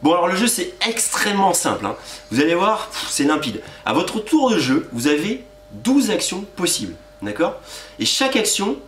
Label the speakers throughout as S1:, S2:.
S1: Bon alors le jeu c'est extrêmement simple, hein. Vous allez voir, c'est limpide. À votre tour de jeu, vous avez 12 actions possibles, d'accord? Et chaque action,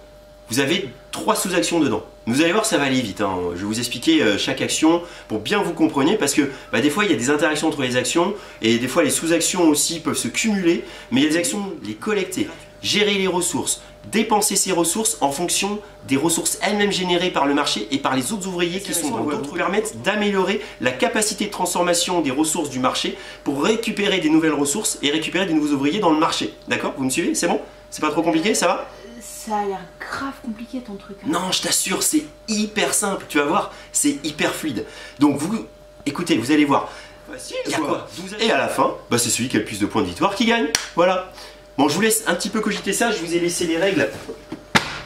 S1: vous avez 3 sous-actions dedans. Vous allez voir, ça va aller vite, hein. Je vais vous expliquer chaque action pour bien vous compreniez, parce que des fois il y a des interactions entre les actions, et des fois les sous-actions aussi peuvent se cumuler, mais il y a des actions, les collecter, gérer les ressources, dépenser ces ressources en fonction des ressources elles-mêmes générées par le marché et par les autres ouvriers qui sont dans d'autres, permettent d'améliorer la capacité de transformation des ressources du marché pour récupérer des nouvelles ressources et récupérer des nouveaux ouvriers dans le marché. D'accord? Vous me suivez? C'est bon? C'est pas trop compliqué? Ça va?
S2: Ça a l'air grave compliqué ton truc. Hein.
S1: Non, je t'assure, c'est hyper simple. Tu vas voir, c'est hyper fluide. Donc vous, écoutez, vous allez voir. Facile, il y a quoi? Et à la fin, c'est celui qui a le plus de points de victoire qui gagne. Voilà. Bon, je vous laisse un petit peu cogiter ça, je vous ai laissé les règles,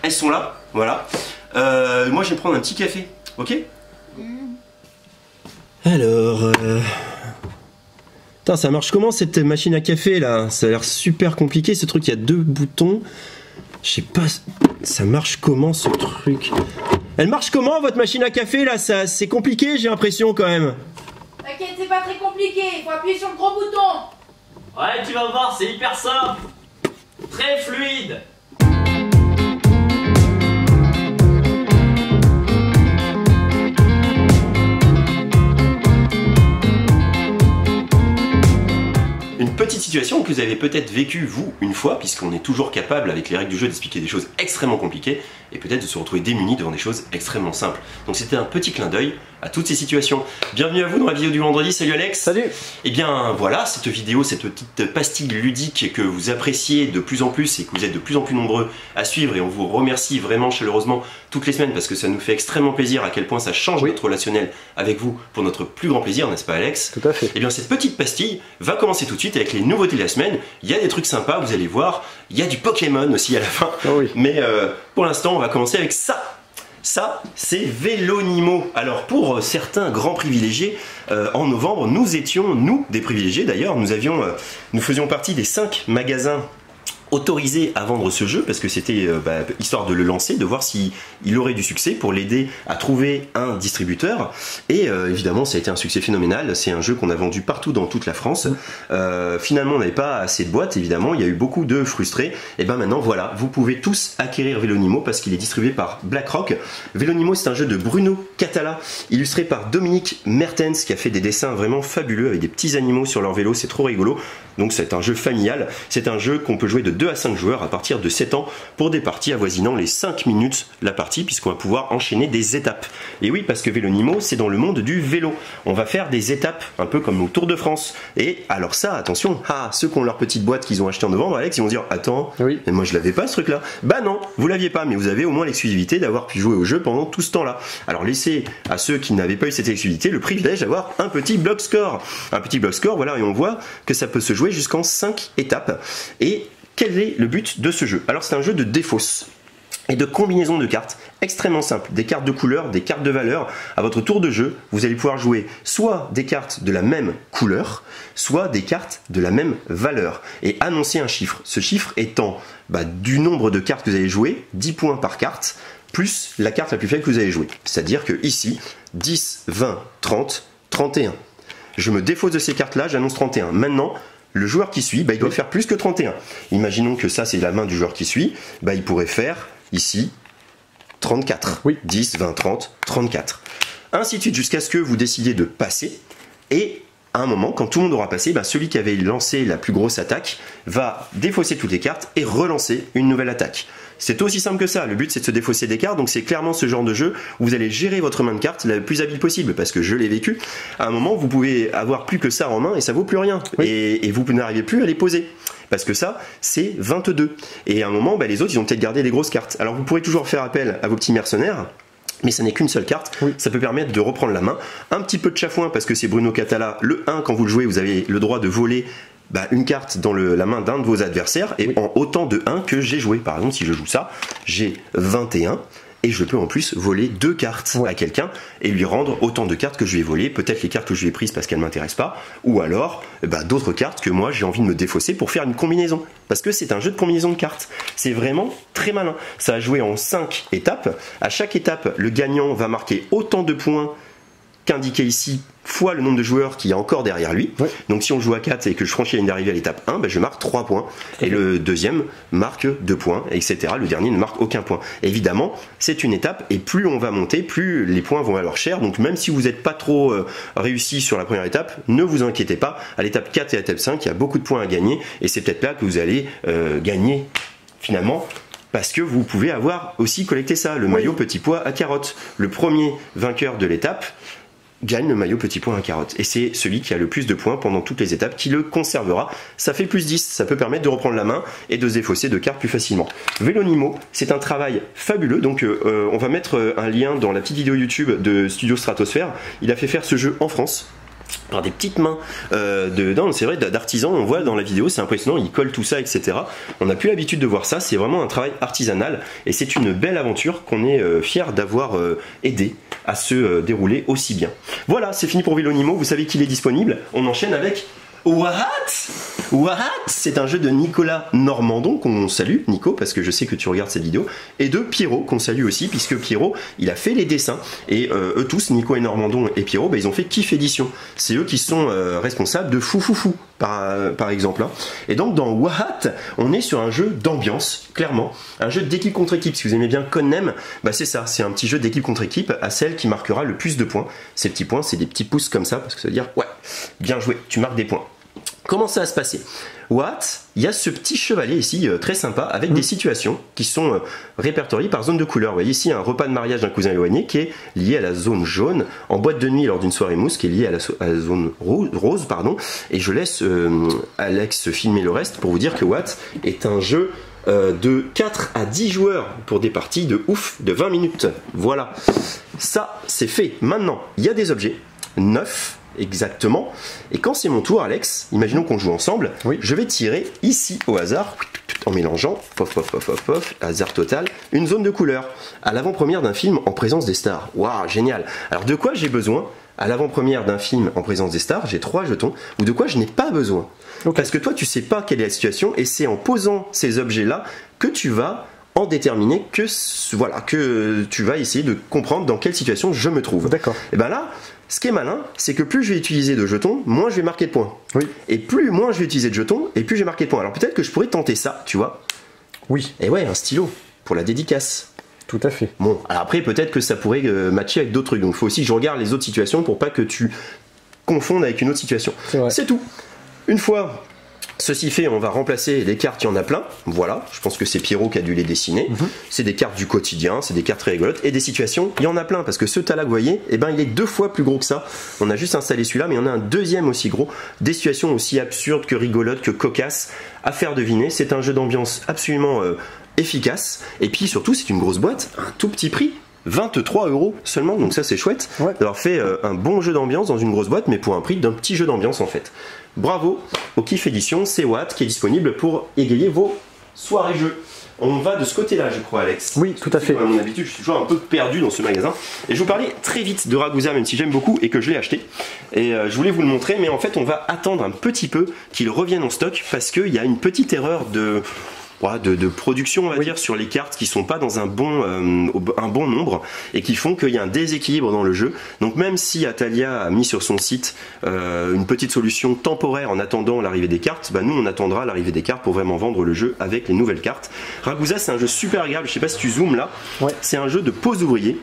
S1: elles sont là, voilà. Moi je vais prendre un petit café, ok?
S3: Alors... Putain, ça marche comment cette machine à café là? Ça a l'air super compliqué ce truc, il y a 2 boutons. Je sais pas, ça marche comment ce truc? Elle marche comment votre machine à café là? C'est compliqué j'ai l'impression quand même.
S2: T'inquiète, c'est pas très compliqué, il faut appuyer sur le gros bouton.
S4: Ouais, tu vas voir, c'est hyper simple. Très fluide.
S1: Une petite situation que vous avez peut-être vécue vous une fois, puisqu'on est toujours capable avec les règles du jeu d'expliquer des choses extrêmement compliquées et peut-être de se retrouver démunis devant des choses extrêmement simples. Donc c'était un petit clin d'œil à toutes ces situations. Bienvenue à vous dans la vidéo du vendredi, salut Alex.
S3: Salut.
S1: Et bien voilà, cette vidéo, cette petite pastille ludique que vous appréciez de plus en plus et que vous êtes de plus en plus nombreux à suivre, et on vous remercie vraiment chaleureusement toutes les semaines parce que ça nous fait extrêmement plaisir à quel point ça change notre relationnel avec vous pour notre plus grand plaisir, n'est-ce pas Alex?
S3: Tout à fait.
S1: Et bien cette petite pastille va commencer tout de suite avec les nouveautés de la semaine. Il y a des trucs sympas, vous allez voir, il y a du Pokémon aussi à la fin.
S3: Oh oui.
S1: Mais pour l'instant on va commencer avec ça. Ça, c'est Vélonimo. Alors pour certains grands privilégiés, en novembre, nous étions, nous, des privilégiés d'ailleurs, nous faisions partie des 5 magasins autorisé à vendre ce jeu parce que c'était histoire de le lancer, de voir s'il aurait du succès pour l'aider à trouver un distributeur, et évidemment ça a été un succès phénoménal. C'est un jeu qu'on a vendu partout dans toute la France. Finalement on n'avait pas assez de boîtes, évidemment il y a eu beaucoup de frustrés, et maintenant voilà, vous pouvez tous acquérir Vélonimo parce qu'il est distribué par BlackRock. Vélonimo c'est un jeu de Bruno Catala, illustré par Dominique Mertens qui a fait des dessins vraiment fabuleux avec des petits animaux sur leur vélo, c'est trop rigolo. Donc c'est un jeu familial, c'est un jeu qu'on peut jouer de 2 à 5 joueurs à partir de 7 ans pour des parties avoisinant les 5 minutes la partie, puisqu'on va pouvoir enchaîner des étapes. Et oui, parce que Vélonimo c'est dans le monde du vélo, on va faire des étapes un peu comme au Tour de France. Et alors ça, attention, ceux qui ont leur petite boîte qu'ils ont acheté en novembre, Alex, ils vont dire attends,
S3: oui,
S1: mais moi je l'avais pas ce truc là. Bah non, vous l'aviez pas, mais vous avez au moins l'exclusivité d'avoir pu jouer au jeu pendant tout ce temps là. Alors laissez à ceux qui n'avaient pas eu cette exclusivité le privilège d'avoir un petit bloc score. Un petit bloc score, voilà, et on voit que ça peut se jouer jusqu'en 5 étapes. Et quel est le but de ce jeu? Alors c'est un jeu de défausse et de combinaison de cartes extrêmement simple, des cartes de couleur, des cartes de valeur. À votre tour de jeu, vous allez pouvoir jouer soit des cartes de la même couleur, soit des cartes de la même valeur, et annoncer un chiffre. Ce chiffre étant du nombre de cartes que vous avez joué, 10 points par carte, plus la carte la plus faible que vous avez jouée. C'est-à-dire que ici, 10, 20, 30, 31. Je me défausse de ces cartes-là, j'annonce 31. Maintenant, le joueur qui suit, il doit faire plus que 31. Imaginons que ça, c'est la main du joueur qui suit. Il pourrait faire, ici, 34. Oui. 10, 20, 30, 34. Ainsi de suite, jusqu'à ce que vous décidiez de passer. Et à un moment, quand tout le monde aura passé, celui qui avait lancé la plus grosse attaque va défausser toutes les cartes et relancer une nouvelle attaque. C'est aussi simple que ça, le but c'est de se défausser des cartes, donc c'est clairement ce genre de jeu où vous allez gérer votre main de cartes la plus habile possible, parce que je l'ai vécu. À un moment, vous pouvez avoir plus que ça en main et ça vaut plus rien, oui. Et vous n'arrivez plus à les poser. Parce que ça, c'est 22. Et à un moment, les autres, ils ont peut-être gardé des grosses cartes. Alors vous pourrez toujours faire appel à vos petits mercenaires, mais ça n'est qu'une seule carte, oui. Ça peut permettre de reprendre la main. Un petit peu de chafouin, parce que c'est Bruno Catala. Le 1, quand vous le jouez, vous avez le droit de voler une carte dans la main d'un de vos adversaires, et oui, en autant de 1 que j'ai joué. Par exemple, si je joue ça, j'ai 21. Et je peux en plus voler 2 cartes à quelqu'un et lui rendre autant de cartes que je lui ai volées, peut-être les cartes que je lui ai prises parce qu'elles ne m'intéressent pas, ou alors d'autres cartes que moi j'ai envie de me défausser pour faire une combinaison. Parce que c'est un jeu de combinaison de cartes. C'est vraiment très malin. Ça a joué en 5 étapes. À chaque étape, le gagnant va marquer autant de points qu'indiqué ici fois le nombre de joueurs qu'il y a encore derrière lui.
S5: Ouais.
S1: Donc si on joue à 4 et que je franchis la ligne d'arrivée à l'étape 1, ben je marque 3 points. Et le deuxième marque 2 points, etc. Le dernier ne marque aucun point. Évidemment, c'est une étape et plus on va monter, plus les points vont valoir cher. Donc même si vous n'êtes pas trop réussi sur la première étape, ne vous inquiétez pas. À l'étape 4 et à l'étape 5, il y a beaucoup de points à gagner. Et c'est peut-être là que vous allez gagner finalement. Parce que vous pouvez avoir aussi collecté ça, le maillot petit pois à carotte. Le premier vainqueur de l'étape gagne le maillot petit point à carotte. Et c'est celui qui a le plus de points pendant toutes les étapes qui le conservera. Ça fait plus 10, ça peut permettre de reprendre la main et de se défausser de cartes plus facilement. Vélonimo, c'est un travail fabuleux. Donc on va mettre un lien dans la petite vidéo YouTube de Studio Stratosphère. Il a fait faire ce jeu en France par des petites mains c'est vrai, d'artisans. On voit dans la vidéo, c'est impressionnant, ils collent tout ça, etc. On n'a plus l'habitude de voir ça, c'est vraiment un travail artisanal et c'est une belle aventure qu'on est fier d'avoir aidé à se dérouler aussi bien. Voilà, c'est fini pour Vélonimo, vous savez qu'il est disponible. On enchaîne avec What? C'est un jeu de Nicolas Normandon qu'on salue, Nico, parce que je sais que tu regardes cette vidéo, et de Pierrot qu'on salue aussi, puisque Pierrot, il a fait les dessins, et eux tous, Nico et Normandon et Pierrot, ils ont fait Kiff Édition. C'est eux qui sont responsables de Foufoufou, par exemple. Hein. Et donc dans What, on est sur un jeu d'ambiance, clairement, un jeu d'équipe contre équipe. Si vous aimez bien Codenem, c'est ça, c'est un petit jeu d'équipe contre équipe à celle qui marquera le plus de points. Ces petits points, c'est des petits pouces comme ça, parce que ça veut dire, ouais, bien joué, tu marques des points. Comment ça va se passer? Il y a ce petit chevalet ici très sympa avec des situations qui sont répertoriées par zone de couleur. Vous voyez ici un repas de mariage d'un cousin éloigné qui est lié à la zone jaune, en boîte de nuit lors d'une soirée mousse qui est liée à la zone rose. Et je laisse Alex filmer le reste pour vous dire que What est un jeu de 4 à 10 joueurs pour des parties de ouf de 20 minutes. Voilà, ça c'est fait. Maintenant, il y a des objets 9 exactement. Et quand c'est mon tour, Alex, imaginons qu'on joue ensemble, je vais tirer ici au hasard, en mélangeant, hasard total, une zone de couleur, à l'avant-première d'un film en présence des stars. Waouh, génial. Alors de quoi j'ai besoin à l'avant-première d'un film en présence des stars? J'ai 3 jetons, ou de quoi je n'ai pas besoin. Parce que toi, tu sais pas quelle est la situation, et c'est en posant ces objets-là que tu vas en déterminer que tu vas essayer de comprendre dans quelle situation je me trouve.
S5: D'accord.
S1: Et bien là, ce qui est malin, c'est que plus je vais utiliser de jetons, moins je vais marquer de points.
S5: Oui.
S1: Et plus moins je vais utiliser de jetons, et plus je vais marquer de points. Alors peut-être que je pourrais tenter ça, tu vois.
S5: Oui.
S1: Et ouais, un stylo pour la dédicace.
S5: Tout à fait.
S1: Bon, alors après peut-être que ça pourrait matcher avec d'autres trucs. Donc il faut aussi que je regarde les autres situations pour pas que tu confondes avec une autre situation. C'est tout. Une fois ceci fait, on va remplacer les cartes, il y en a plein. Voilà, je pense que c'est Pierrot qui a dû les dessiner. C'est des cartes du quotidien, c'est des cartes très rigolotes. Et des situations, il y en a plein. Parce que ce tas-là, vous voyez, il est 2 fois plus gros que ça. On a juste installé celui-là, mais il y en a un deuxième aussi gros. Des situations aussi absurdes que rigolotes, que cocasses à faire deviner. C'est un jeu d'ambiance absolument efficace. Et puis surtout, c'est une grosse boîte, un tout petit prix. 23 € seulement, donc ça c'est chouette d'avoir fait un bon jeu d'ambiance dans une grosse boîte, mais pour un prix d'un petit jeu d'ambiance en fait. Bravo au Kiff Édition, c'est What qui est disponible pour égayer vos soirées jeux. On va de ce côté-là, je crois, Alex.
S5: Oui, tout à fait.
S1: À mon habitude, je suis toujours un peu perdu dans ce magasin. Et je vous parlais très vite de Ragusa, même si j'aime beaucoup et que je l'ai acheté. Et je voulais vous le montrer, mais en fait, on va attendre un petit peu qu'il revienne en stock parce qu'il y a une petite erreur de production, on va dire, sur les cartes qui sont pas dans un bon nombre et qui font qu'il y a un déséquilibre dans le jeu. Donc même si Atalia a mis sur son site une petite solution temporaire en attendant l'arrivée des cartes, nous on attendra l'arrivée des cartes pour vraiment vendre le jeu avec les nouvelles cartes. Ragusa, c'est un jeu super agréable, je sais pas si tu zoomes là, c'est un jeu de pose ouvrier,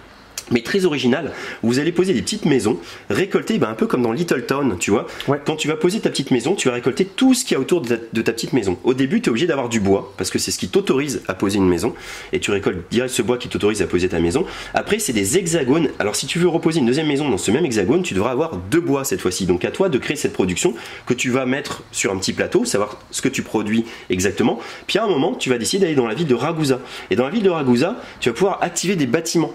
S1: mais très original, où vous allez poser des petites maisons, récolter un peu comme dans Little Town, tu vois. Quand tu vas poser ta petite maison, tu vas récolter tout ce qu'il y a autour de ta petite maison. Au début, tu es obligé d'avoir du bois, parce que c'est ce qui t'autorise à poser une maison, et tu récoltes direct ce bois qui t'autorise à poser ta maison. Après, c'est des hexagones. Alors si tu veux reposer une deuxième maison dans ce même hexagone, tu devras avoir 2 bois cette fois-ci. Donc à toi de créer cette production que tu vas mettre sur un petit plateau, savoir ce que tu produis exactement. Puis à un moment, tu vas décider d'aller dans la ville de Ragusa. Et dans la ville de Ragusa, tu vas pouvoir activer des bâtiments.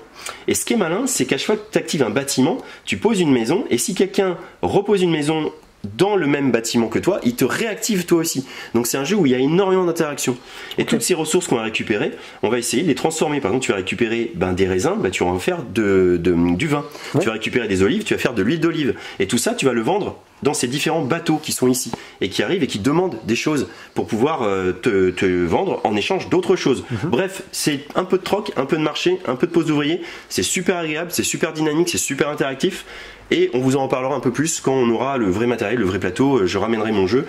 S1: Et ce qui est malin, c'est qu'à chaque fois que tu actives un bâtiment, tu poses une maison, et si quelqu'un repose une maison dans le même bâtiment que toi, il te réactive toi aussi. Donc c'est un jeu où il y a énormément d'interactions. Et toutes ces ressources qu'on va récupérer, on va essayer de les transformer. Par exemple, tu vas récupérer des raisins, tu vas en faire du vin. Tu vas récupérer des olives, tu vas faire de l'huile d'olive. Et tout ça, tu vas le vendre dans ces différents bateaux qui sont ici et qui arrivent et qui demandent des choses pour pouvoir te vendre en échange d'autres choses. Bref, c'est un peu de troc, un peu de marché, un peu de pose d'ouvrier. C'est super agréable, c'est super dynamique, c'est super interactif. Et on vous en reparlera un peu plus quand on aura le vrai matériel, le vrai plateau. Je ramènerai mon jeu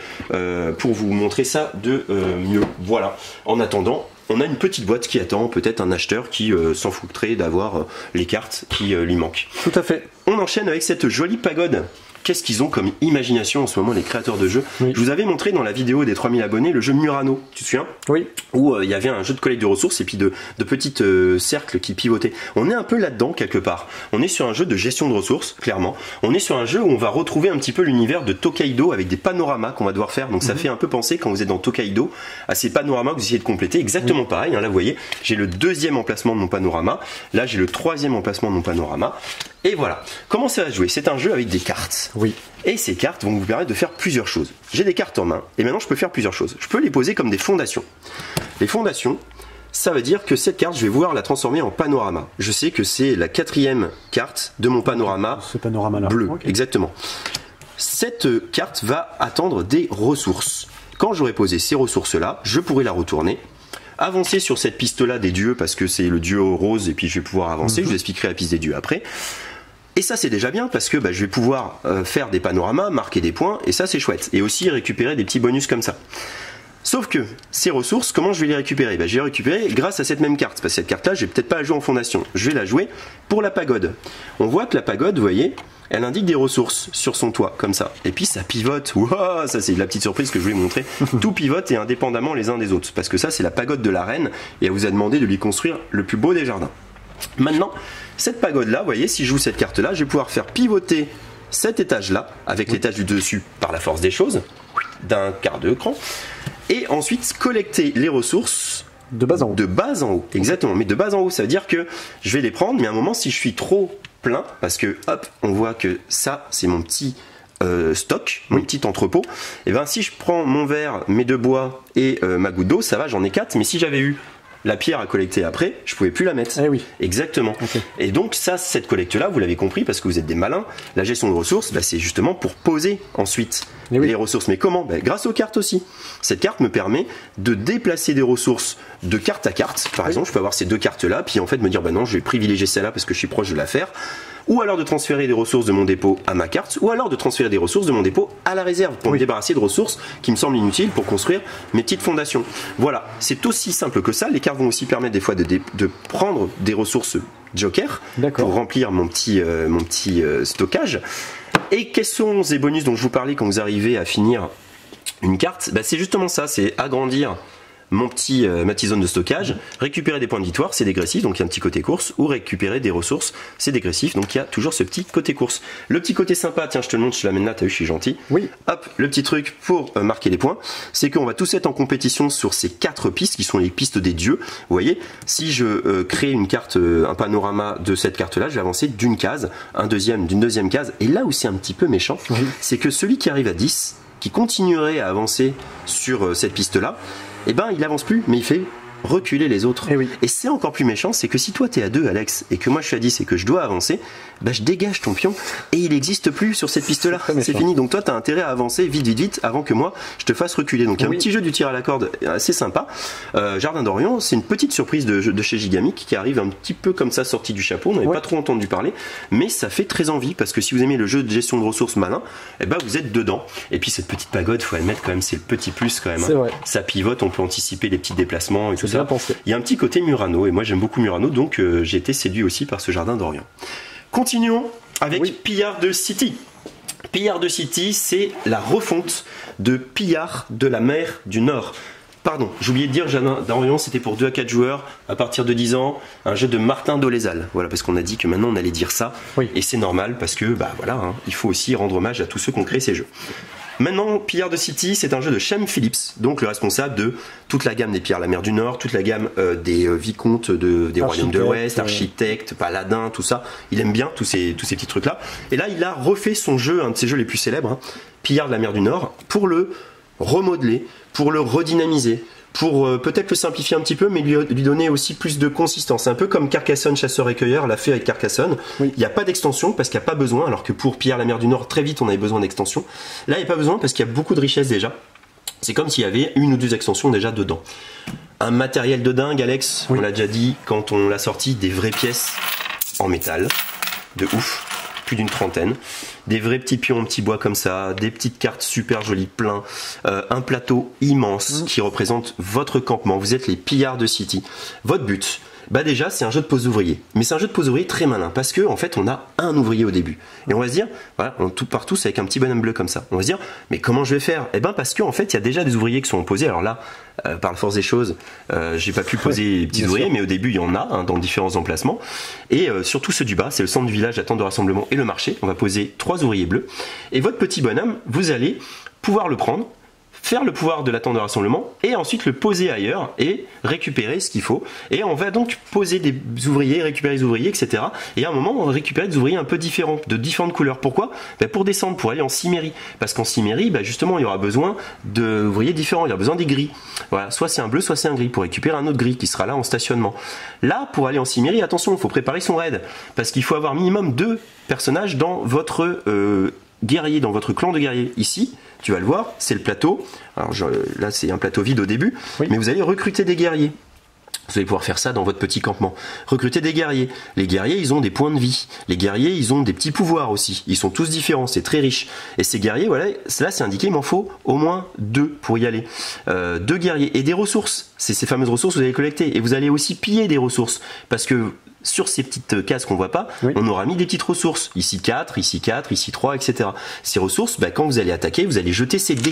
S1: pour vous montrer ça de mieux. Voilà. En attendant, on a une petite boîte qui attend peut-être un acheteur qui s'en foutrait d'avoir les cartes qui lui manquent.
S5: Tout à fait.
S1: On enchaîne avec cette jolie pagode. Qu'est-ce qu'ils ont comme imagination en ce moment, les créateurs de jeux.
S5: Oui.
S1: Je vous avais montré dans la vidéo des 3000 abonnés le jeu Murano, tu te souviens?
S5: Oui.
S1: Où il y avait un jeu de collecte de ressources et puis de petites cercles qui pivotaient. On est un peu là-dedans quelque part. On est sur un jeu de gestion de ressources, clairement. On est sur un jeu où on va retrouver un petit peu l'univers de Tokaido avec des panoramas qu'on va devoir faire. Donc ça fait un peu penser, quand vous êtes dans Tokaido, à ces panoramas que vous essayez de compléter. Exactement pareil, hein, là vous voyez, j'ai le 2e emplacement de mon panorama. Là j'ai le 3e emplacement de mon panorama. Et voilà. Comment ça va se jouer? C'est un jeu avec des cartes.
S5: Oui.
S1: Et ces cartes vont vous permettre de faire plusieurs choses. J'ai des cartes en main et maintenant je peux faire plusieurs choses. Je peux les poser comme des fondations. Les fondations, ça veut dire que cette carte, je vais vouloir la transformer en panorama. Je sais que c'est la 4e carte de mon panorama
S5: Ce panorama-là.
S1: bleu.
S5: Okay.
S1: Exactement. Cette carte va attendre des ressources. Quand j'aurai posé ces ressources-là, je pourrai la retourner. Avancer sur cette piste-là des dieux parce que c'est le dieu rose et puis je vais pouvoir avancer. Je vous expliquerai la piste des dieux après. Et ça c'est déjà bien parce que je vais pouvoir faire des panoramas, marquer des points et ça c'est chouette. Et aussi récupérer des petits bonus comme ça. Sauf que ces ressources, comment je vais les récupérer? Je vais les récupérer grâce à cette même carte. Parce que cette carte-là, je vais peut-être pas la jouer en fondation. Je vais la jouer pour la pagode. On voit que la pagode, vous voyez, elle indique des ressources sur son toit, comme ça. Et puis ça pivote. Wow, ça c'est la petite surprise que je voulais montrer. Tout pivote et indépendamment les uns des autres. Parce que ça c'est la pagode de la reine et elle vous a demandé de lui construire le plus beau des jardins. Maintenant, cette pagode-là, vous voyez, si je joue cette carte-là, je vais pouvoir faire pivoter cet étage-là, avec l'étage du dessus par la force des choses, d'un quart d'écran, et ensuite collecter les ressources
S5: de bas en haut.
S1: De bas en haut, exactement. Mais de bas en haut, ça veut dire que je vais les prendre, mais à un moment, si je suis trop plein, parce que hop, on voit que ça, c'est mon petit stock, mon petit entrepôt, et bien si je prends mon verre, mes 2 bois et ma goutte d'eau, ça va, j'en ai 4, mais si j'avais eu la pierre à collecter après, je pouvais plus la mettre.
S5: Eh oui.
S1: Exactement.
S5: Okay.
S1: Et donc ça, cette collecte-là, vous l'avez compris, parce que vous êtes des malins, la gestion de ressources, c'est justement pour poser ensuite les ressources. Mais comment? Grâce aux cartes aussi. Cette carte me permet de déplacer des ressources de carte à carte. Par exemple, je peux avoir ces 2 cartes-là, puis en fait me dire, non, je vais privilégier celle-là parce que je suis proche de la faire. Ou alors de transférer des ressources de mon dépôt à ma carte, ou alors de transférer des ressources de mon dépôt à la réserve pour me débarrasser de ressources qui me semblent inutiles pour construire mes petites fondations. Voilà, c'est aussi simple que ça. Les cartes vont aussi permettre des fois de prendre des ressources joker pour remplir mon petit stockage. Et quels sont ces bonus dont je vous parlais quand vous arrivez à finir une carte? C'est justement ça, c'est agrandir ma petite zone de stockage, récupérer des points de victoire, c'est dégressif, donc il y a un petit côté course, ou récupérer des ressources, c'est dégressif, donc il y a toujours ce petit côté course. Le petit côté sympa, tiens, je te le montre, je l'amène là, t'as vu, je suis gentil. Oui. Hop, le petit truc pour marquer les points, c'est qu'on va tous être en compétition sur ces 4 pistes qui sont les pistes des dieux. Vous voyez, si je crée une carte, un panorama de cette carte-là, je vais avancer d'une case, d'une deuxième case, et là où c'est un petit peu méchant, c'est que celui qui arrive à 10, qui continuerait à avancer sur cette piste-là, il avance plus, mais il fait reculer les autres. Et c'est encore plus méchant, c'est que si toi t'es à 2, Alex, et que moi je suis à 10 et que je dois avancer, je dégage ton pion et il n'existe plus sur cette piste là, c'est fini. Donc toi t'as intérêt à avancer vite avant que moi je te fasse reculer. Donc il y a un petit jeu du tir à la corde assez sympa. Jardin d'Orion, c'est une petite surprise de chez Gigamic qui arrive un petit peu comme ça, sortie du chapeau, on n'avait pas trop entendu parler, mais ça fait très envie parce que si vous aimez le jeu de gestion de ressources malin, vous êtes dedans. Et puis cette petite pagode, faut admettre quand même, c'est le petit plus quand même, hein. Ça pivote, on peut anticiper les petits déplacements et tout ça. Il y a un petit côté Murano et moi j'aime beaucoup Murano, donc j'ai été séduit aussi par ce Jardin d'Orion. Continuons avec Pillard de City. Pillard de City, c'est la refonte de Pillard de la mer du Nord. Pardon, j'ai oublié de dire, Jardin d'Orion, c'était pour 2 à 4 joueurs à partir de 10 ans, un jeu de Martin Dolezal. Voilà, parce qu'on a dit que maintenant on allait dire ça, et c'est normal parce que il faut aussi rendre hommage à tous ceux qui ont créé ces jeux. Maintenant, Pillard de City, c'est un jeu de Shem Phillips, donc le responsable de toute la gamme des Pierres de la mer du Nord, toute la gamme des vicomtes des royaumes de l'Ouest, architectes, paladins, tout ça. Il aime bien tous ces petits trucs-là. Et là, il a refait son jeu, un de ses jeux les plus célèbres, Pillard de la mer du Nord, pour le remodeler, pour le redynamiser, pour peut-être le simplifier un petit peu, mais lui donner aussi plus de consistance. C'est un peu comme Carcassonne Chasseur-Recueilleur l'a fait avec Carcassonne. Il n'y a pas d'extension parce qu'il n'y a pas besoin, alors que pour Pierre la mer du Nord, très vite on avait besoin d'extension. Là, il n'y a pas besoin parce qu'il y a beaucoup de richesse déjà. C'est comme s'il y avait une ou deux extensions déjà dedans. Un matériel de dingue, Alex, on l'a déjà dit quand on l'a sorti, des vraies pièces en métal, de ouf. Plus d'une trentaine, des vrais petits pions en petit bois comme ça, des petites cartes super jolies, plein, un plateau immense qui représente votre campement, vous êtes les pillards de City. Votre but, bah déjà c'est un jeu de pose d'ouvrier, mais c'est un jeu de pose d'ouvrier très malin parce que en fait on a un ouvrier au début et on va se dire, voilà, on part tous avec un petit bonhomme bleu comme ça, on va se dire mais comment je vais faire? Eh ben parce qu'en fait il y a déjà des ouvriers qui sont posés, alors là par la force des choses j'ai pas pu poser les petits ouvriers, mais au début il y en a dans différents emplacements et surtout ceux du bas, c'est le centre du village, la tente de rassemblement et le marché. On va poser 3 ouvriers bleus et votre petit bonhomme, vous allez pouvoir le prendre, faire le pouvoir de la tente de rassemblement et ensuite le poser ailleurs et récupérer ce qu'il faut. Et on va donc poser des ouvriers, récupérer les ouvriers, etc. Et à un moment, on va récupérer des ouvriers un peu différents, de différentes couleurs. Pourquoi? Pour descendre, pour aller en cimmérie. Parce qu'en cimmérie, justement, il y aura besoin d'ouvriers différents. Il y aura besoin des gris. Voilà, soit c'est un bleu, soit c'est un gris, pour récupérer un autre gris qui sera là en stationnement. Là, pour aller en cimmérie, attention, il faut préparer son raid. Parce qu'il faut avoir minimum 2 personnages dans votre guerrier, dans votre clan de guerriers. Ici, tu vas le voir, c'est le plateau. Alors là, c'est un plateau vide au début, mais vous allez recruter des guerriers. Vous allez pouvoir faire ça dans votre petit campement. Recruter des guerriers. Les guerriers, ils ont des points de vie. Les guerriers, ils ont des petits pouvoirs aussi. Ils sont tous différents, c'est très riche. Et ces guerriers, voilà, là c'est indiqué, il m'en faut au moins 2 pour y aller. 2 guerriers et des ressources. C'est ces fameuses ressources que vous allez collecter. Et vous allez aussi piller des ressources. Parce que sur ces petites cases qu'on voit pas, on aura mis des petites ressources. Ici 4, ici 4, ici 3, etc. Ces ressources, quand vous allez attaquer, vous allez jeter ces dés.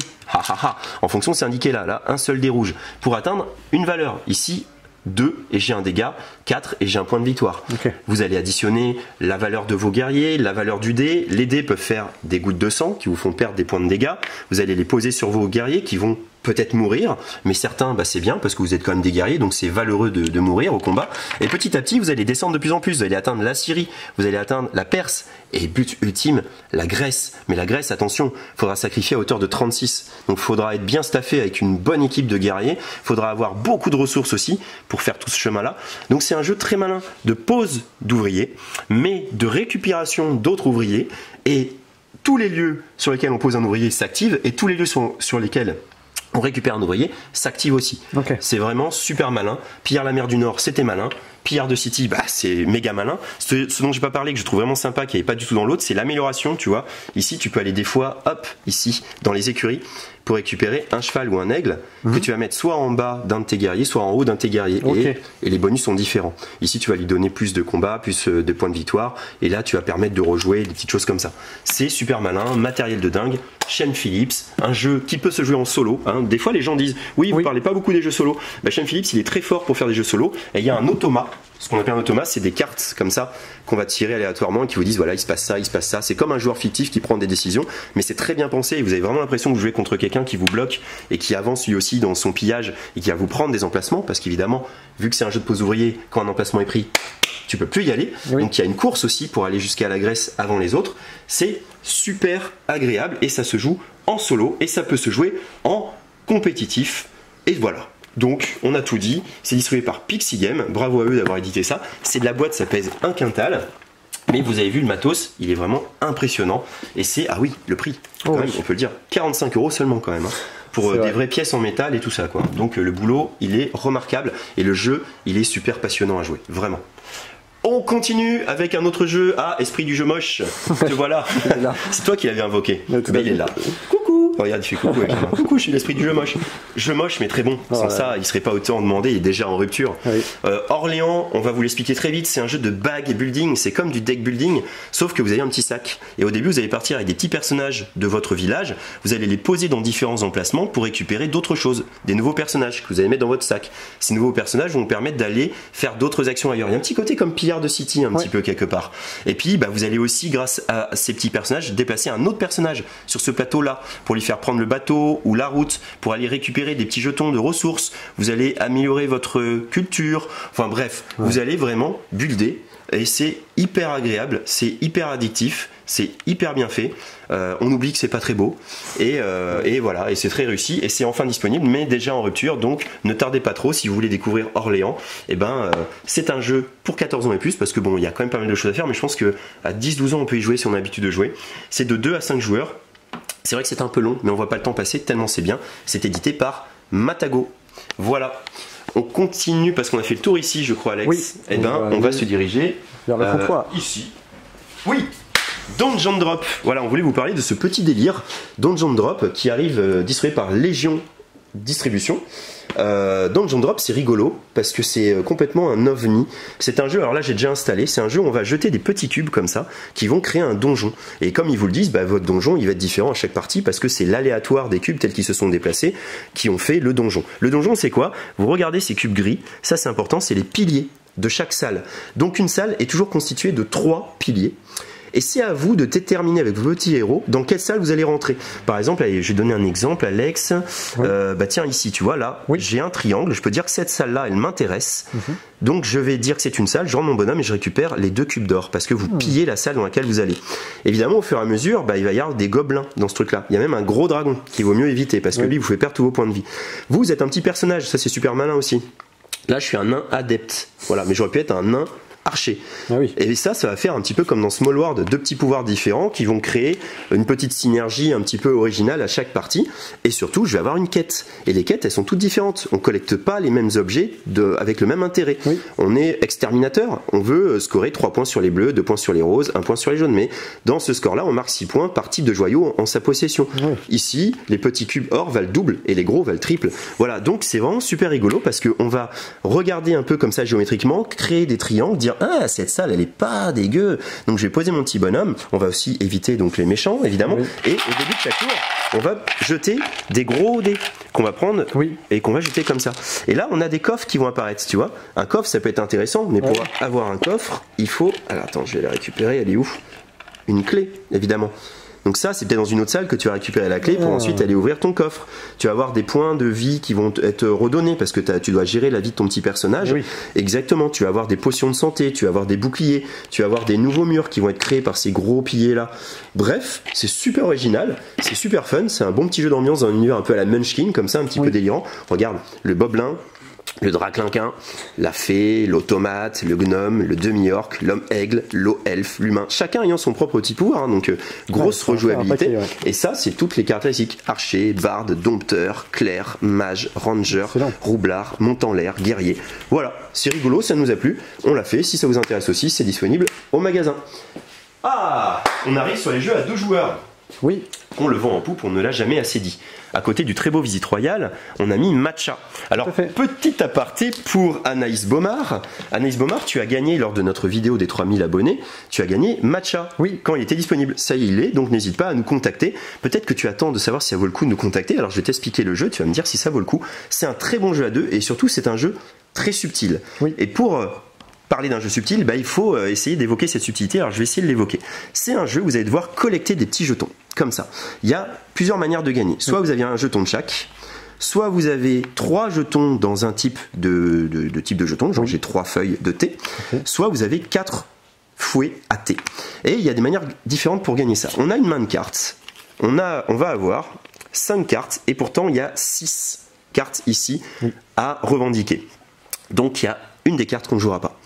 S1: En fonction, c'est indiqué là. Là, un seul dé rouge. Pour atteindre une valeur. Ici, 2 et j'ai un dégât, 4 et j'ai un point de victoire. Vous allez additionner la valeur de vos guerriers, la valeur du dé. Les dés peuvent faire des gouttes de sang qui vous font perdre des points de dégâts. Vous allez les poser sur vos guerriers qui vont peut-être mourir, mais certains, c'est bien parce que vous êtes quand même des guerriers, donc c'est valeureux de mourir au combat. Et petit à petit, vous allez descendre de plus en plus. Vous allez atteindre la Syrie, vous allez atteindre la Perse et but ultime, la Grèce. Mais la Grèce, attention, il faudra sacrifier à hauteur de 36. Donc il faudra être bien staffé avec une bonne équipe de guerriers. Il faudra avoir beaucoup de ressources aussi pour faire tout ce chemin-là. Donc c'est un jeu très malin de pose d'ouvriers, mais de récupération d'autres ouvriers. Et tous les lieux sur lesquels on pose un ouvrier s'activent et tous les lieux sur lesquels on récupère un ouvrier, s'active aussi. C'est vraiment super malin. Pierre la mer du Nord, c'était malin. Pierre de City, c'est méga malin. Ce dont j'ai pas parlé, que je trouve vraiment sympa, qui n'est pas du tout dans l'autre, c'est l'amélioration, tu vois. Ici, tu peux aller des fois, hop, ici, dans les écuries, pour récupérer un cheval ou un aigle que tu vas mettre soit en bas d'un de tes guerriers, soit en haut d'un de tes guerriers. Et les bonus sont différents. Ici, tu vas lui donner plus de combats, plus de points de victoire. Et là, tu vas permettre de rejouer des petites choses comme ça. C'est super malin, matériel de dingue. Chaîne Phillips, un jeu qui peut se jouer en solo. Des fois, les gens disent, oui, vous parlez pas beaucoup des jeux solo. Chaîne Phillips, il est très fort pour faire des jeux solo. Et il y a un automa. Ce qu'on appelle un automa, c'est des cartes comme ça qu'on va tirer aléatoirement et qui vous disent voilà, il se passe ça, il se passe ça. C'est comme un joueur fictif qui prend des décisions, mais c'est très bien pensé et vous avez vraiment l'impression que vous jouez contre quelqu'un qui vous bloque et qui avance lui aussi dans son pillage et qui va vous prendre des emplacements parce qu'évidemment, vu que c'est un jeu de pose ouvrier, quand un emplacement est pris, tu peux plus y aller. Donc il y a une course aussi pour aller jusqu'à la Grèce avant les autres. C'est super agréable et ça se joue en solo et ça peut se jouer en compétitif. Et voilà. Donc, on a tout dit. C'est distribué par Pixie Game. Bravo à eux d'avoir édité ça. C'est de la boîte, ça pèse 1 quintal. Mais vous avez vu le matos, il est vraiment impressionnant. Et c'est, ah oui, le prix, quand même, on peut le dire, 45 € seulement quand même. Pour des vraies pièces en métal et tout ça, quoi. Donc, le boulot, il est remarquable. Et le jeu, il est super passionnant à jouer. Vraiment. On continue avec un autre jeu. Ah, esprit du jeu moche. Te voilà. C'est toi qui l'avais invoqué. Il est là. Coucou. Regarde, il fait coucou. Coucou, je suis l'esprit du jeu moche. Jeu moche, mais très bon. Sans ça, il serait pas autant demandé. Il est déjà en rupture. Orléans, on va vous l'expliquer très vite. C'est un jeu de bag building. C'est comme du deck building, sauf que vous avez un petit sac. Et au début, vous allez partir avec des petits personnages de votre village. Vous allez les poser dans différents emplacements pour récupérer d'autres choses, des nouveaux personnages que vous allez mettre dans votre sac. Ces nouveaux personnages vont vous permettre d'aller faire d'autres actions ailleurs. Il y a un petit côté comme Pillard de City, un petit peu quelque part. Et puis, vous allez aussi, grâce à ces petits personnages, déplacer un autre personnage sur ce plateau-là pour lui faire prendre le bateau ou la route, pour aller récupérer des petits jetons de ressources. Vous allez améliorer votre culture. Enfin bref, vous allez vraiment builder et c'est hyper agréable, c'est hyper addictif, c'est hyper bien fait. On oublie que c'est pas très beau et voilà, et c'est très réussi et c'est enfin disponible mais déjà en rupture, donc ne tardez pas trop si vous voulez découvrir Orléans. C'est un jeu pour 14 ans et plus parce que bon, il y a quand même pas mal de choses à faire, mais je pense que à 10-12 ans on peut y jouer si on a l'habitude de jouer. C'est de 2 à 5 joueurs. C'est vrai que c'est un peu long mais on voit pas le temps passer tellement c'est bien. C'est édité par Matago. Voilà. On continue parce qu'on a fait le tour ici, je crois, Alex.
S5: Oui.
S1: On va se diriger
S5: vers le comptoir.
S1: Ici. Oui. Donjon Drop. Voilà, on voulait vous parler de ce petit délire Donjon Drop qui arrive distribué par Légion Distribution. Donjon Drop, c'est rigolo parce que c'est complètement un ovni. C'est un jeu, alors là j'ai déjà installé, c'est un jeu où on va jeter des petits cubes comme ça qui vont créer un donjon. Et comme ils vous le disent, votre donjon il va être différent à chaque partie parce que c'est l'aléatoire des cubes tels qu'ils se sont déplacés qui ont fait le donjon. Le donjon c'est quoi? Vous regardez ces cubes gris, ça c'est important, c'est les piliers de chaque salle. Donc une salle est toujours constituée de 3 piliers. Et c'est à vous de déterminer avec vos petits héros dans quelle salle vous allez rentrer. Par exemple, allez, je vais donner un exemple, Alex. Oui. Tiens, ici, tu vois, là, j'ai un triangle. Je peux dire que cette salle-là, elle m'intéresse. Donc, je vais dire que c'est une salle. Je rentre mon bonhomme et je récupère les 2 cubes d'or parce que vous pillez la salle dans laquelle vous allez. Évidemment, au fur et à mesure, il va y avoir des gobelins dans ce truc-là. Il y a même un gros dragon qu'il vaut mieux éviter parce que lui, vous fait perdre tous vos points de vie. Vous êtes un petit personnage. Ça, c'est super malin aussi. Là, je suis un nain adepte. Voilà, mais j'aurais pu être un nain archer. Et ça va faire un petit peu comme dans Small World, 2 petits pouvoirs différents qui vont créer une petite synergie un petit peu originale à chaque partie. Et surtout, je vais avoir une quête. Et les quêtes, elles sont toutes différentes. On collecte pas les mêmes objets avec le même intérêt. On est exterminateur. On veut scorer 3 points sur les bleus, 2 points sur les roses, 1 point sur les jaunes. Mais dans ce score-là, on marque 6 points par type de joyau en sa possession. Ici, les petits cubes or valent double et les gros valent triple. Voilà, donc c'est vraiment super rigolo parce qu'on va regarder un peu comme ça géométriquement, créer des triangles, dire ah, cette salle elle est pas dégueu, donc je vais poser mon petit bonhomme. On va aussi éviter donc les méchants évidemment, et au début de chaque tour on va jeter des gros dés qu'on va prendre et qu'on va jeter comme ça, et là on a des coffres qui vont apparaître, tu vois. Un coffre ça peut être intéressant, mais pour avoir un coffre il faut, alors attends, je vais la récupérer, elle est où? Une clé évidemment. Donc ça, c'est peut-être dans une autre salle que tu vas récupérer la clé pour ensuite aller ouvrir ton coffre. Tu vas avoir des points de vie qui vont être redonnés parce que tu dois gérer la vie de ton petit personnage. Exactement, tu vas avoir des potions de santé, tu vas avoir des boucliers, tu vas avoir des nouveaux murs qui vont être créés par ces gros piliers là. Bref, c'est super original, c'est super fun, c'est un bon petit jeu d'ambiance dans un univers un peu à la Munchkin, comme ça, un petit peu délirant. Regarde, le Boblin, le Draclinquin, la fée, l'automate, le gnome, le demi-orc, l'homme-aigle, l'eau-elfe, l'humain, chacun ayant son propre petit pouvoir, donc grosse rejouabilité. Et ça, c'est toutes les caractéristiques: archer, barde, dompteur, clerc, mage, ranger, roublard, monte en l'air, guerrier. Voilà, c'est rigolo, ça nous a plu, on l'a fait. Si ça vous intéresse aussi, c'est disponible au magasin. Ah, on arrive sur les jeux à 2 joueurs. On le vend en poupe, on ne l'a jamais assez dit. À côté du très beau Visite Royale, on a mis Matcha. Alors, petit aparté pour Anaïs Baumard. Anaïs Baumard, tu as gagné lors de notre vidéo des 3000 abonnés, tu as gagné Matcha quand il était disponible. Ça y est, il est, donc n'hésite pas à nous contacter. Peut-être que tu attends de savoir si ça vaut le coup de nous contacter. Alors, je vais t'expliquer le jeu, tu vas me dire si ça vaut le coup. C'est un très bon jeu à 2 et surtout, c'est un jeu très subtil. Et pour parler d'un jeu subtil, il faut essayer d'évoquer cette subtilité. Alors je vais essayer de l'évoquer. C'est un jeu où vous allez devoir collecter des petits jetons, comme ça. Il y a plusieurs manières de gagner. Soit vous avez un jeton de chaque, soit vous avez 3 jetons dans un type de type de jeton, genre j'ai 3 feuilles de thé, soit vous avez 4 fouets à thé. Et il y a des manières différentes pour gagner ça. On a une main de cartes, on va avoir 5 cartes, et pourtant il y a 6 cartes ici à revendiquer. Donc il y a une des cartes qu'on ne jouera pas.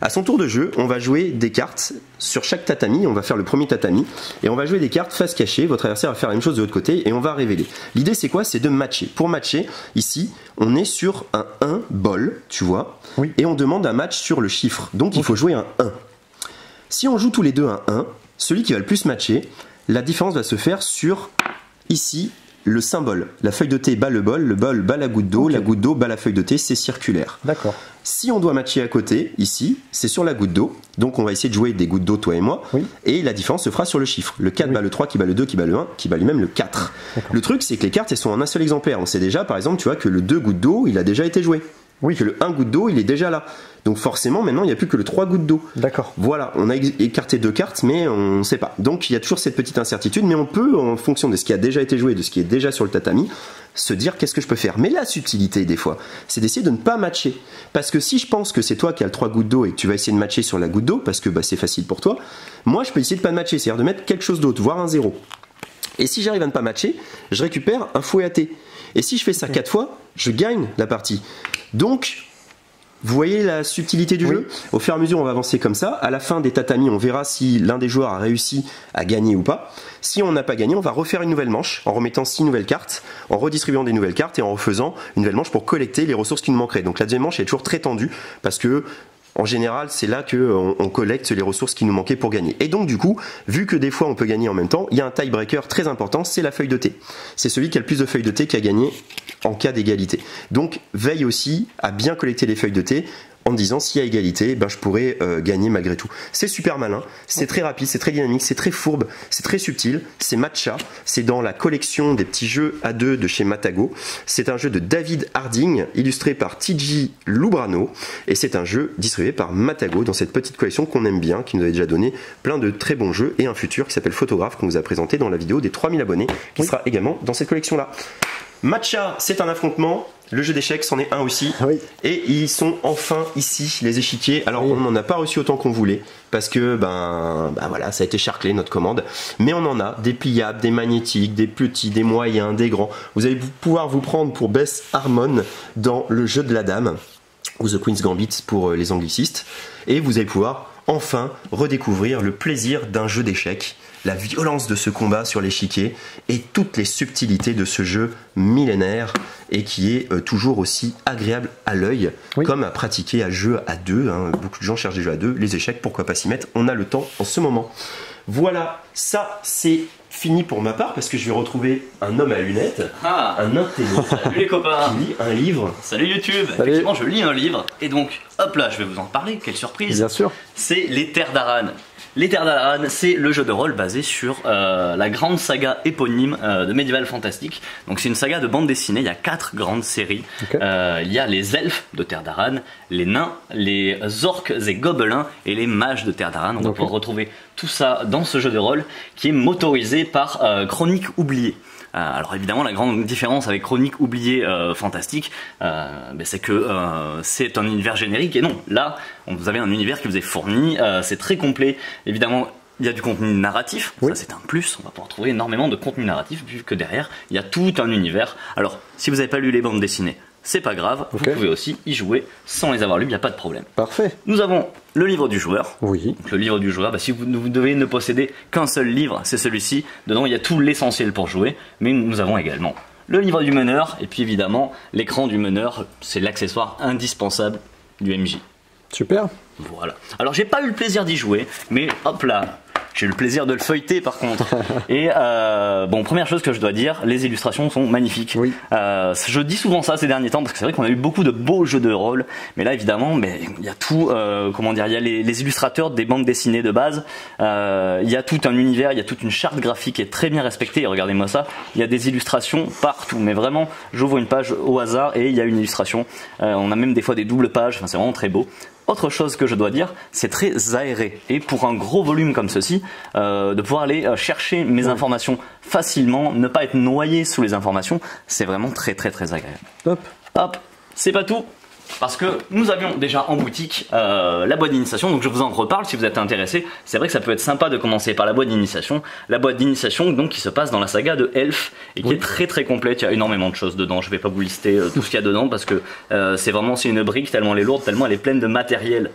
S1: À son tour de jeu, on va jouer des cartes sur chaque tatami. On va faire le premier tatami et on va jouer des cartes face cachée. Votre adversaire va faire la même chose de l'autre côté et on va révéler. L'idée c'est quoi? C'est de matcher. Pour matcher, ici, on est sur un 1 bol, tu vois, et on demande un match sur le chiffre. Donc il faut jouer un 1. Si on joue tous les deux un 1, celui qui va le plus matcher, la différence va se faire sur, ici, le symbole. La feuille de thé bat le bol bat la goutte d'eau, la goutte d'eau bat la feuille de thé, c'est circulaire. D'accord. Si on doit matcher à côté, ici, c'est sur la goutte d'eau, donc on va essayer de jouer des gouttes d'eau, toi et moi, et la différence se fera sur le chiffre. Le 4 bat le 3, qui bat le 2, qui bat le 1, qui bat lui-même le 4. Le truc, c'est que les cartes, elles sont en un seul exemplaire. On sait déjà, par exemple, tu vois, que le 2 gouttes d'eau, il a déjà été joué.
S3: Oui.
S1: Que le 1 goutte d'eau, il est déjà là. Donc forcément, maintenant, il n'y a plus que le 3 gouttes d'eau.
S3: D'accord.
S1: Voilà, on a écarté 2 cartes, mais on ne sait pas. Donc il y a toujours cette petite incertitude, mais on peut, en fonction de ce qui a déjà été joué, de ce qui est déjà sur le tatami, se dire qu'est-ce que je peux faire. Mais la subtilité, des fois, c'est d'essayer de ne pas matcher. Parce que si je pense que c'est toi qui as le 3 gouttes d'eau et que tu vas essayer de matcher sur la goutte d'eau, parce que bah, c'est facile pour toi, moi je peux essayer de pas matcher, c'est-à-dire de mettre quelque chose d'autre, voire un 0. Et si j'arrive à ne pas matcher, je récupère un fouet à thé. Et si je fais ça 4 fois, je gagne la partie. Donc, vous voyez la subtilité du jeu? Au fur et à mesure, on va avancer comme ça. À la fin des tatamis, on verra si l'un des joueurs a réussi à gagner ou pas. Si on n'a pas gagné, on va refaire une nouvelle manche en remettant 6 nouvelles cartes, en redistribuant des nouvelles cartes et en refaisant une nouvelle manche pour collecter les ressources qui nous manqueraient. Donc la deuxième manche est toujours très tendue parce que en général, c'est là qu'on collecte les ressources qui nous manquaient pour gagner. Et donc du coup, vu que des fois on peut gagner en même temps, il y a un tiebreaker très important, c'est la feuille de thé. C'est celui qui a le plus de feuilles de thé qui a gagné en cas d'égalité. Donc veille aussi à bien collecter les feuilles de thé en disant s'il y a égalité, ben, je pourrais gagner malgré tout. C'est super malin, c'est très rapide, c'est très dynamique, c'est très fourbe, c'est très subtil, c'est matcha, c'est dans la collection des petits jeux à 2 de chez Matago. C'est un jeu de David Harding, illustré par TG Lubrano, et c'est un jeu distribué par Matago dans cette petite collection qu'on aime bien, qui nous avait déjà donné plein de très bons jeux, et un futur qui s'appelle Photographe, qu'on vous a présenté dans la vidéo des 3000 abonnés, qui sera également dans cette collection-là. Matcha, c'est un affrontement. Le jeu d'échecs, c'en est un aussi. Oui. Et ils sont enfin ici, les échiquiers. Alors, on n'en a pas reçu autant qu'on voulait. Parce que, voilà, ça a été charclé, notre commande. Mais on en a des pliables, des magnétiques, des petits, des moyens, des grands. Vous allez pouvoir vous prendre pour Bess Harmon dans le jeu de la dame. Ou The Queen's Gambit pour les anglicistes. Et vous allez pouvoir enfin redécouvrir le plaisir d'un jeu d'échecs, la violence de ce combat sur l'échiquier et toutes les subtilités de ce jeu millénaire et qui est toujours aussi agréable à l'œil, comme à pratiquer à jeu à 2. Hein. Beaucoup de gens cherchent des jeux à 2. Les échecs, pourquoi pas s'y mettre? On a le temps en ce moment. Voilà, ça c'est fini pour ma part parce que je vais retrouver un homme à lunettes, un intello,
S4: salut les copains,
S1: qui lit un livre.
S4: Salut YouTube. Salut. Effectivement, je lis un livre et donc hop là, je vais vous en parler. Quelle surprise!
S3: Bien sûr.
S4: C'est Les Terres d'Aran. Les Terres d'Aran, c'est le jeu de rôle basé sur la grande saga éponyme de Medieval Fantastic. Donc c'est une saga de bande dessinée, il y a 4 grandes séries. Okay. Il y a les elfes de Terres d'Aran, les nains, les orques et gobelins et les mages de Terres d'Aran. On va pouvoir retrouver tout ça dans ce jeu de rôle qui est motorisé par Chroniques oubliées. Alors évidemment la grande différence avec Chroniques oubliées Fantastique, c'est que c'est un univers générique et non, là vous avez un univers qui vous est fourni, c'est très complet, évidemment il y a du contenu narratif, ça c'est un plus, on va pouvoir trouver énormément de contenu narratif vu que derrière il y a tout un univers. Alors si vous n'avez pas lu les bandes dessinées, c'est pas grave, vous pouvez aussi y jouer sans les avoir lus, il n'y a pas de problème.
S3: Parfait.
S4: Nous avons le livre du joueur.
S3: Oui.
S4: Donc, le livre du joueur, si vous devez ne posséder qu'un seul livre, c'est celui-ci. Dedans, il y a tout l'essentiel pour jouer. Mais nous avons également le livre du meneur. Et puis évidemment, l'écran du meneur, c'est l'accessoire indispensable du MJ.
S3: Super.
S4: Voilà. Alors, j'ai pas eu le plaisir d'y jouer, mais hop là. J'ai eu le plaisir de le feuilleter par contre. Et première chose que je dois dire, les illustrations sont magnifiques. Oui. Je dis souvent ça ces derniers temps parce que c'est vrai qu'on a eu beaucoup de beaux jeux de rôle. Mais là évidemment, il y a tout, il y a les illustrateurs des bandes dessinées de base. Il y a tout un univers, il y a toute une charte graphique qui est très bien respectée. Et regardez-moi ça, il y a des illustrations partout. Mais vraiment, j'ouvre une page au hasard et il y a une illustration. On a même des fois des doubles pages, enfin, c'est vraiment très beau. Autre chose que je dois dire, c'est très aéré. Et pour un gros volume comme ceci, de pouvoir aller chercher mes informations facilement, ne pas être noyé sous les informations, c'est vraiment très très très agréable. Hop, c'est pas tout. Parce que nous avions déjà en boutique la boîte d'initiation, donc je vous en reparle si vous êtes intéressé. C'est vrai que ça peut être sympa de commencer par la boîte d'initiation. La boîte d'initiation donc qui se passe dans la saga de Elf et qui est très très complète. Il y a énormément de choses dedans. Je vais pas vous lister tout ce qu'il y a dedans parce que c'est une brique tellement elle est lourde, tellement elle est pleine de matériel.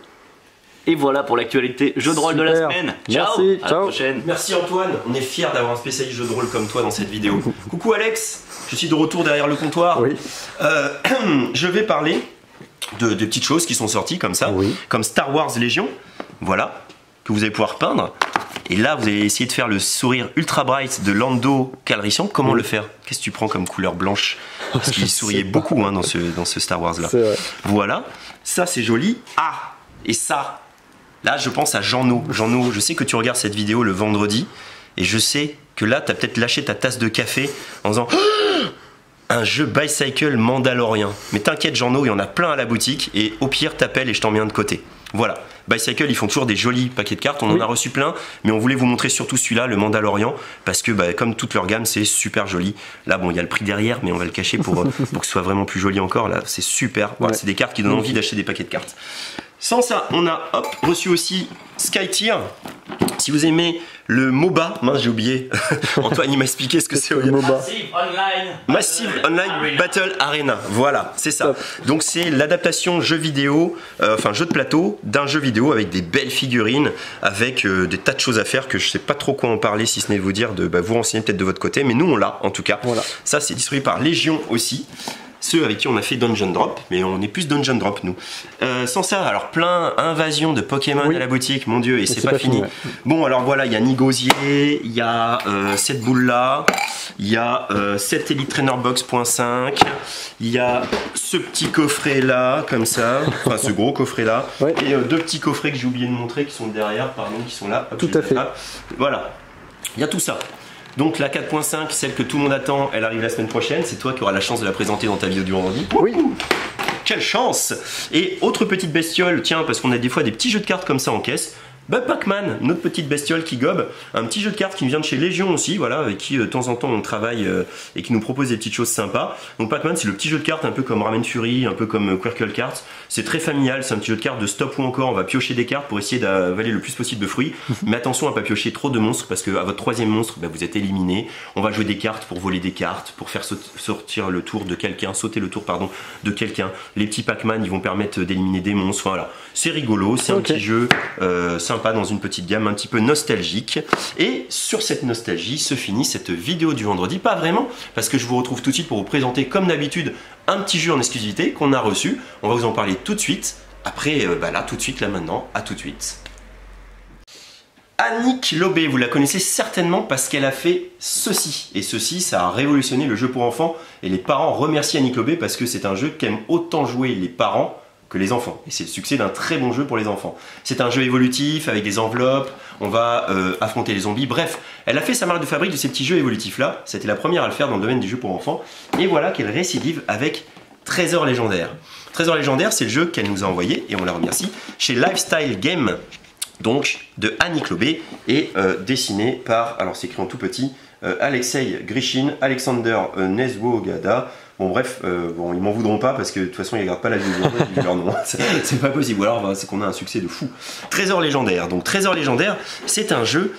S4: Et voilà pour l'actualité jeu de rôle de la semaine. Ciao,
S3: merci,
S4: à la prochaine.
S1: Merci Antoine, on est fiers d'avoir un spécialiste jeu de rôle comme toi dans cette vidéo. Coucou Alex, je suis de retour derrière le comptoir.
S3: Oui.
S1: Je vais parler de petites choses qui sont sorties comme ça, comme Star Wars Légion, voilà, que vous allez pouvoir peindre. Et là, vous allez essayer de faire le sourire ultra bright de Lando Calrissian. Comment le faire? Qu'est-ce que tu prends comme couleur blanche? Parce qu'il souriait beaucoup dans ce Star Wars là. Voilà, ça c'est joli. Ah, et ça, là je pense à Jean-No. Jean-No, je sais que tu regardes cette vidéo le vendredi, et je sais que là tu as peut-être lâché ta tasse de café en disant un jeu Bicycle Mandalorian. Mais t'inquiète Jean-No, il y en a plein à la boutique et au pire t'appelles et je t'en mets un de côté. Voilà, Bicycle ils font toujours des jolis paquets de cartes, on en a reçu plein, mais on voulait vous montrer surtout celui-là, le Mandalorian, parce que comme toute leur gamme c'est super joli. Là bon il y a le prix derrière mais on va le cacher pour que ce soit vraiment plus joli encore, là c'est super, voilà, c'est des cartes qui donnent envie d'acheter des paquets de cartes. Sans ça, on a reçu aussi Skytier. Si vous aimez le MOBA, mince j'ai oublié, Antoine il m'a expliqué ce que c'est au MOBA. Massive Online Battle Arena, voilà, c'est ça. Donc c'est l'adaptation jeu vidéo, enfin jeu de plateau d'un jeu vidéo avec des belles figurines, avec des tas de choses à faire que je sais pas trop quoi en parler si ce n'est vous dire de vous renseigner peut-être de votre côté, mais nous on l'a en tout cas. Voilà. Ça c'est distribué par Légion aussi. Ceux avec qui on a fait Dungeon Drop, mais on est plus Dungeon Drop nous. Sans ça, alors plein invasion de Pokémon à la boutique, mon dieu, et c'est pas fini. Bon alors voilà, il y a Nigosier, il y a cette boule là, il y a cette Elite Trainer Box.5, il y a ce petit coffret là, comme ça, enfin ce gros coffret là, et deux petits coffrets que j'ai oublié de montrer qui sont derrière, pardon, qui sont là.
S3: Tout à fait.
S1: Voilà, il y a tout ça. Donc la 4.5, celle que tout le monde attend, elle arrive la semaine prochaine. C'est toi qui auras la chance de la présenter dans ta vidéo du vendredi. Oui. Quelle chance! Et autre petite bestiole, tiens, parce qu'on a des fois des petits jeux de cartes comme ça en caisse. Pac-Man, notre petite bestiole qui gobe, un petit jeu de cartes qui vient de chez Légion aussi, voilà, avec qui de temps en temps on travaille et qui nous propose des petites choses sympas. Donc Pac-Man c'est le petit jeu de cartes un peu comme Ramen Fury, un peu comme Quirkle Cards, c'est très familial, c'est un petit jeu de cartes de stop ou encore, on va piocher des cartes pour essayer d'avaler le plus possible de fruits, mais attention à pas piocher trop de monstres parce que à votre troisième monstre vous êtes éliminé, on va jouer des cartes pour voler des cartes, pour faire sortir le tour de quelqu'un, sauter le tour pardon de quelqu'un, les petits Pac-Man ils vont permettre d'éliminer des monstres, enfin, voilà, c'est rigolo, c'est un petit jeu sympa dans une petite gamme un petit peu nostalgique. Et sur cette nostalgie se finit cette vidéo du vendredi. Pas vraiment, parce que je vous retrouve tout de suite pour vous présenter comme d'habitude un petit jeu en exclusivité qu'on a reçu. On va vous en parler tout de suite. Après, là tout de suite, là maintenant, à tout de suite. Annick Lobé, vous la connaissez certainement parce qu'elle a fait ceci. Et ceci, ça a révolutionné le jeu pour enfants. Et les parents remercient Annick Lobé parce que c'est un jeu qu'aiment autant jouer les parents que les enfants. Et c'est le succès d'un très bon jeu pour les enfants. C'est un jeu évolutif avec des enveloppes, on va affronter les zombies. Bref, elle a fait sa marque de fabrique de ces petits jeux évolutifs là. C'était la première à le faire dans le domaine du jeu pour enfants. Et voilà qu'elle récidive avec Trésor Légendaire. Trésor Légendaire, c'est le jeu qu'elle nous a envoyé, et on la remercie, chez Lifestyle Game, donc de Annick Lobé, et dessiné par, alors c'est écrit en tout petit, Alexei Grishin, Alexander Neswogada. Bon bref, bon, ils m'en voudront pas parce que de toute façon ils regardent pas la vidéo, leur nom, c'est pas possible, ou alors c'est qu'on a un succès de fou. Trésor Légendaire, donc Trésor Légendaire, c'est un jeu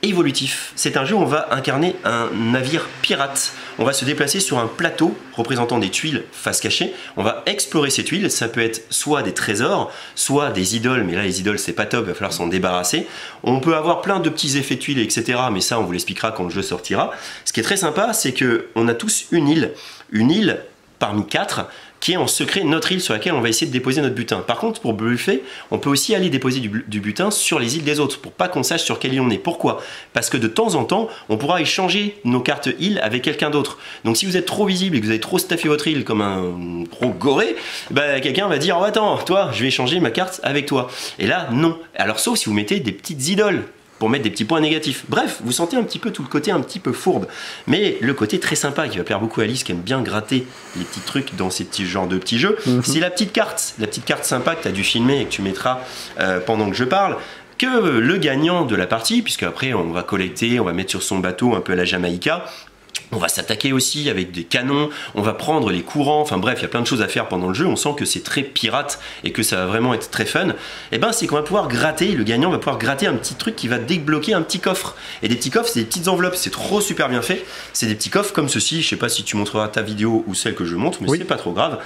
S1: évolutif. C'est un jeu où on va incarner un navire pirate. On va se déplacer sur un plateau représentant des tuiles face cachée. On va explorer ces tuiles. Ça peut être soit des trésors, soit des idoles. Mais là, les idoles, c'est pas top. Il va falloir s'en débarrasser. On peut avoir plein de petits effets de tuiles, etc. Mais ça, on vous l'expliquera quand le jeu sortira. Ce qui est très sympa, c'est qu'on a tous une île parmi 4 qui est en secret notre île sur laquelle on va essayer de déposer notre butin. Par contre, pour bluffer, on peut aussi aller déposer du butin sur les îles des autres pour pas qu'on sache sur quelle île on est. Pourquoi? Parce que de temps en temps, on pourra échanger nos cartes îles avec quelqu'un d'autre. Donc si vous êtes trop visible et que vous avez trop staffé votre île comme un gros goré, bah, quelqu'un va dire oh, attends, toi, je vais échanger ma carte avec toi. Et là, non. Alors sauf si vous mettez des petites idoles pour mettre des petits points négatifs. Bref, vous sentez un petit peu tout le côté un petit peu fourbe. Mais le côté très sympa qui va plaire beaucoup à Alice qui aime bien gratter les petits trucs dans ces petits genres de petits jeux, c'est la petite carte sympa que tu as dû filmer et que tu mettras pendant que je parle. Que le gagnant de la partie, puisque après on va collecter, on va mettre sur son bateau un peu à la Jamaïca. On va s'attaquer aussi avec des canons, on va prendre les courants, enfin bref, il y a plein de choses à faire pendant le jeu, on sent que c'est très pirate et que ça va vraiment être très fun. Et ben c'est qu'on va pouvoir gratter, le gagnant va pouvoir gratter un petit truc qui va débloquer un petit coffre. Et des petits coffres, c'est des petites enveloppes, c'est trop super bien fait. C'est des petits coffres comme ceci, je sais pas si tu montreras ta vidéo ou celle que je montre, mais c'est pas trop grave.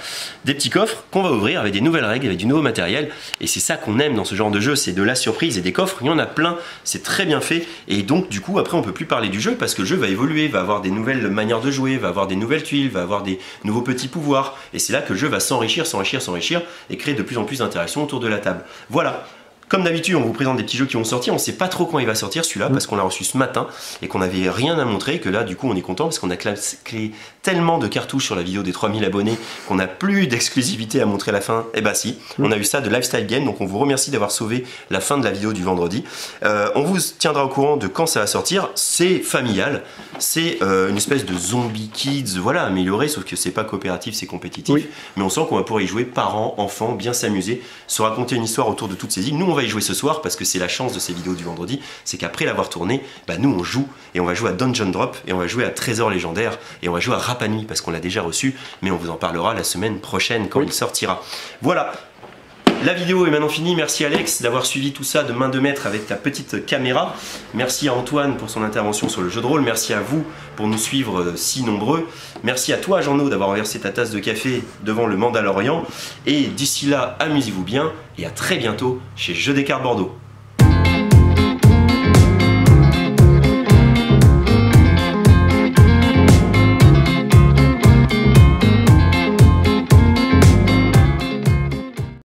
S1: Des petits coffres qu'on va ouvrir avec des nouvelles règles, avec du nouveau matériel. Et c'est ça qu'on aime dans ce genre de jeu, c'est de la surprise. Et des coffres, il y en a plein, c'est très bien fait. Et donc du coup après on peut plus parler du jeu parce que le jeu va évoluer, va avoir des nouvelles manières de jouer, va avoir des nouvelles tuiles, va avoir des nouveaux petits pouvoirs, et c'est là que le jeu va s'enrichir et créer de plus en plus d'interactions autour de la table. Voilà, Comme d'habitude, on vous présente des petits jeux qui vont sortir. On sait pas trop quand il va sortir celui-là parce qu'on l'a reçu ce matin et qu'on n'avait rien à montrer. Que là, du coup, on est content parce qu'on a clé tellement de cartouches sur la vidéo des 3000 abonnés qu'on n'a plus d'exclusivité à montrer à la fin. Eh bah si, on a eu ça de Lifestyle Game. Donc on vous remercie d'avoir sauvé la fin de la vidéo du vendredi. On vous tiendra au courant de quand ça va sortir. C'est familial. C'est une espèce de zombie kids, voilà, amélioré, sauf que c'est pas coopératif, c'est compétitif.
S3: Oui.
S1: Mais on sent qu'on va pouvoir y jouer parents, enfants, bien s'amuser, se raconter une histoire autour de toutes ces îles. Nous, on va y jouer ce soir parce que c'est la chance de ces vidéos du vendredi, c'est qu'après l'avoir tourné, bah, nous on joue et on va jouer à Dungeon Drop et on va jouer à Trésor légendaire et on va jouer à Rapa Nui parce qu'on l'a déjà reçu, mais on vous en parlera la semaine prochaine quand il sortira. Voilà. La vidéo est maintenant finie, merci Alex d'avoir suivi tout ça de main de maître avec ta petite caméra. Merci à Antoine pour son intervention sur le jeu de rôle, merci à vous pour nous suivre si nombreux. Merci à toi Jean-No d'avoir versé ta tasse de café devant le Mandalorian. Et d'ici là, amusez-vous bien et à très bientôt chez Jeux des Cartes Bordeaux.